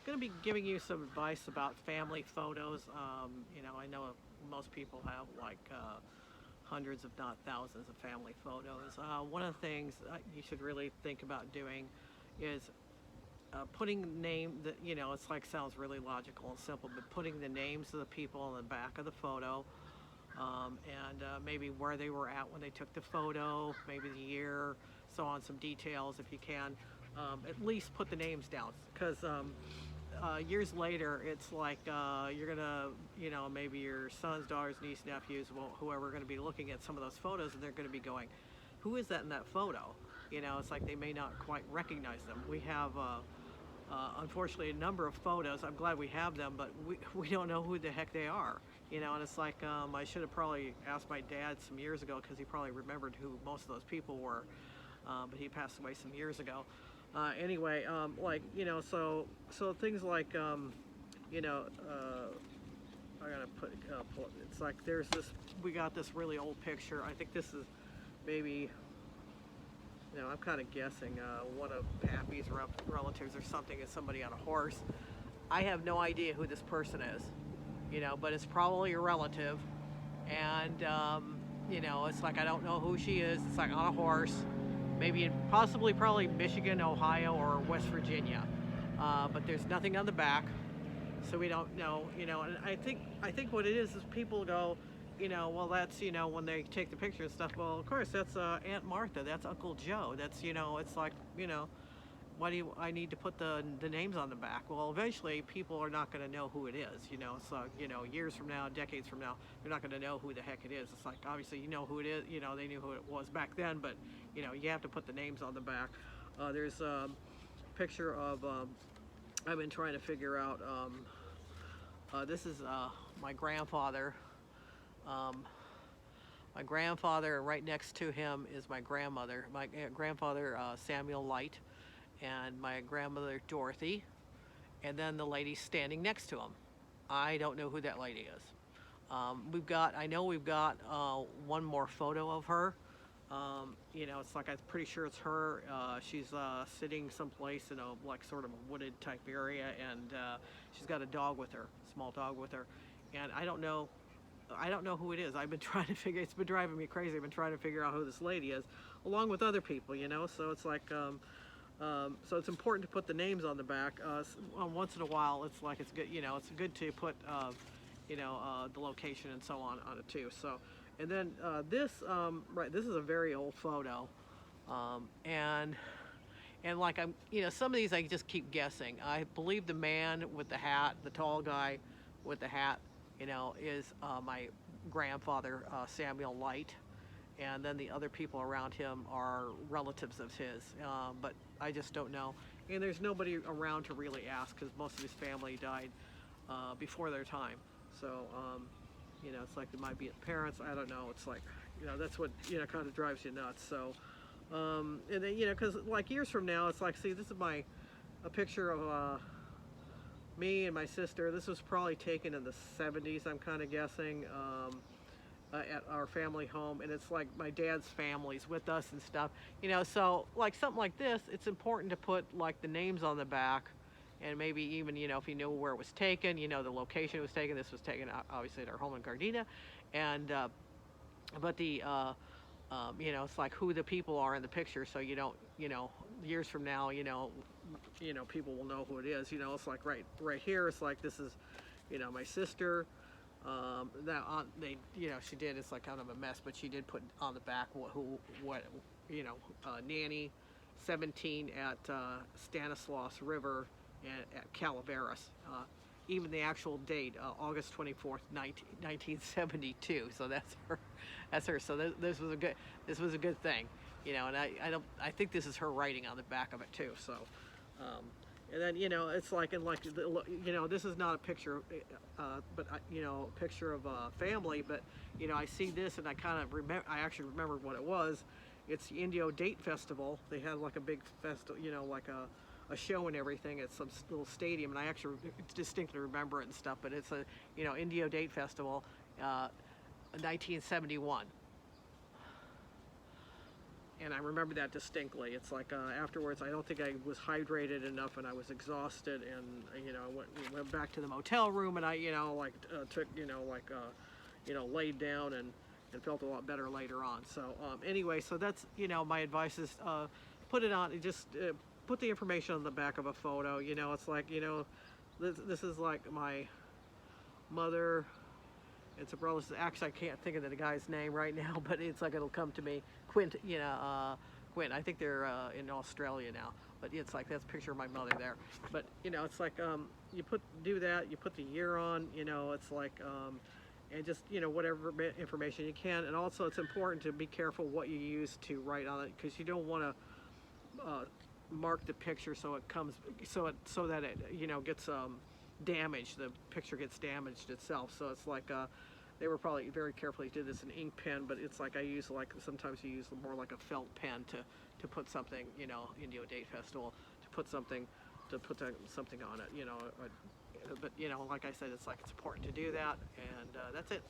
going to be giving you some advice about family photos. I know most people have like hundreds, if not thousands, of family photos. One of the things you should really think about doing is putting name that it's like sounds really logical and simple, but putting the names of the people on the back of the photo, and maybe where they were at when they took the photo, maybe the year, so on, some details if you can. At least put the names down, because years later, it's like you're gonna, maybe your sons, daughters, nieces, nephews, well, whoever are gonna be looking at some of those photos, and they're gonna be going, "Who is that in that photo?" It's like they may not quite recognize them. We have, unfortunately, a number of photos. I'm glad we have them, but we don't know who the heck they are. And it's like I should have probably asked my dad some years ago, because he probably remembered who most of those people were, but he passed away some years ago. Anyway, like so things like you know, I gotta pull it. It's like there's this. We got this really old picture. I think this is maybe. I'm kind of guessing one of Pappy's relatives or something is somebody on a horse. I have no idea who this person is, but it's probably a relative, and it's like I don't know who she is. It's like on a horse, maybe in possibly probably Michigan, Ohio, or West Virginia, but there's nothing on the back, so we don't know. And I think what it is people go, well, that's, when they take the picture and stuff, well, of course, that's Aunt Martha, that's Uncle Joe, that's, it's like, why do I need to put the names on the back? Well, eventually people are not going to know who it is, so, years from now, decades from now, they're not going to know who the heck it is. It's like, obviously, who it is, they knew who it was back then, but, you have to put the names on the back. There's a picture of, I've been trying to figure out, this is my grandfather. Um, my grandfather, and right next to him is my grandmother. My grandfather, Samuel Light, and my grandmother, Dorothy, and then the lady standing next to him. I don't know who that lady is. I know we've got one more photo of her. It's like I'm pretty sure it's her. She's sitting someplace in a like sort of a wooded type area, and she's got a dog with her, small dog with her, and I don't know who it is. I've been trying to figure. It's been driving me crazy. I've been trying to figure out who this lady is, along with other people. So it's like, so it's important to put the names on the back. Once in a while, it's like it's good. It's good to put, the location and so on it too. So, and then this, right, this is a very old photo, and like some of these I just keep guessing. I believe the man with the hat, the tall guy with the hat, is my grandfather, Samuel Light, and then the other people around him are relatives of his, but I just don't know. And there's nobody around to really ask, because most of his family died before their time. So, it's like it might be parents, I don't know. It's like, that's what, kind of drives you nuts. So, and then, because like years from now, it's like, see, this is a picture of me and my sister. This was probably taken in the 70s, I'm kind of guessing, at our family home, and it's like my dad's family's with us and stuff. So like something like this, it's important to put like the names on the back, and maybe even, if you know where it was taken, the location it was taken. This was taken obviously at our home in Gardena, and but it's like who the people are in the picture, so you don't, years from now, people will know who it is. It's like right here, it's like this is, my sister. That they, she did. It's like kind of a mess, but she did put on the back what, nanny, 17 at Stanislaus River at Calaveras. Even the actual date, August 24th, 1972. So that's her. That's her. So this was a good thing, And I think this is her writing on the back of it too. So. And then it's like, and like this is not a picture, but a picture of a family. But I see this and I kind of remember. I actually remembered what it was. It's the Indio Date Festival. They had like a big festival, like a show and everything at some little stadium, and I actually distinctly remember it and stuff. But it's a Indio Date Festival, 1971. And I remember that distinctly. It's like afterwards, I don't think I was hydrated enough, and I was exhausted. And we went back to the motel room, and I took laid down and felt a lot better later on. So anyway, so that's my advice is put it on. Just put the information on the back of a photo. It's like this is like my mother. It's a brother. Actually, I can't think of the guy's name right now, but it's like it'll come to me. Quint, Quint. I think they're in Australia now, but it's like that's a picture of my mother there. But it's like you do that. You put the year on. It's like and just whatever information you can. And also, it's important to be careful what you use to write on it, because you don't want to mark the picture so that it gets damaged. The picture gets damaged itself. So it's like they were probably very carefully did this in ink pen, but it's like I use sometimes you use more like a felt pen to put something Indio Date Festival to put something something on it. But like I said, it's important to do that, and that's it.